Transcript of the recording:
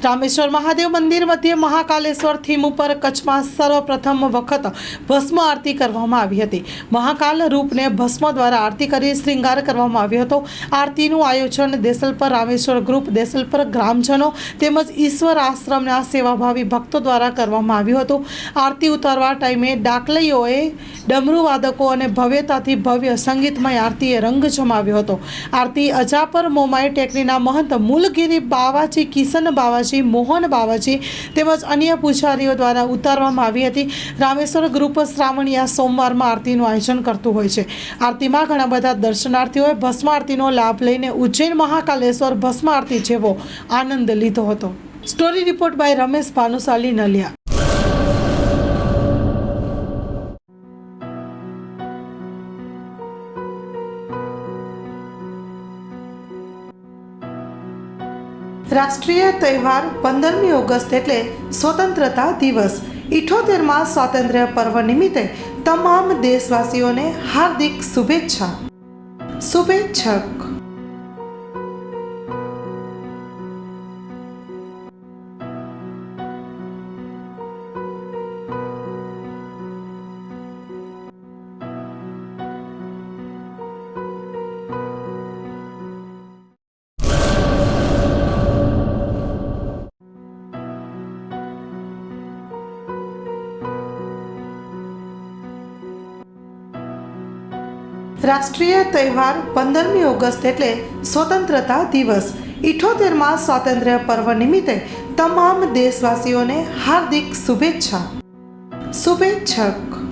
રામેશ્વર મહાદેવ મંદિર મધ્યે મહાકાલેશ્વર થીમ ઉપર કચ્છમાં સર્વપ્રથમ વખત ભસ્મ આરતી કરવામાં આવી હતી। મહાકાલ રૂપને ભસ્મ દ્વારા આરતી કરી શ્રૃંગાર કરવામાં આવ્યો હતો। આરતીનું આયોજન દેસલપર રામેશ્વર ગ્રુપ, દેસલપર ગ્રામજનો તેમજ ઈશ્વર આશ્રમના સેવાભાવી ભક્તો દ્વારા કરવામાં આવ્યું હતું। આરતી ઉતારવા ટાઈમે ડાકલીઓએ, ડમરૂ વાદકો અને ભવ્યતાથી ભવ્ય સંગીતમય આરતીએ રંગ જમાવ્યો હતો। આરતી અજાપર મોમાઈ ટેકરીના મહંત મૂલગીરી બાવાજી, કિશન બાવાજી, મોહન બાવાજી તેમજ અન્ય પૂજારીઓ દ્વારા ઉતારવામાં આવી હતી। રામેશ્વર ગ્રુપ શ્રાવણીયા સોમવારમાં આરતીનું આયોજન કરતું હોય છે। આરતીમાં ઘણા બધા દર્શનાર્થીઓએ ભસ્મ આરતીનો લાભ લઈને ઉજ્જૈન મહાકાલેશ્વર ભસ્મ આરતી જેવો આનંદ લીધો હતો। Story report by Ramesh Bhanushali Naliya. રાષ્ટ્રીય તહેવાર 15મી ઓગસ્ટ એટલે સ્વતંત્રતા દિવસ। 78માં સ્વાતંત્ર્ય પર્વ નિમિત્તે તમામ દેશવાસીઓને હાર્દિક શુભેચ્છા। શુભેચ્છક। રાષ્ટ્રીય તહેવાર 15મી ઓગસ્ટ એટલે સ્વતંત્રતા દિવસ। 78માં સ્વાતંત્ર્ય પર્વ નિમિત્તે તમામ દેશવાસીઓને હાર્દિક શુભેચ્છા। શુભેચ્છક।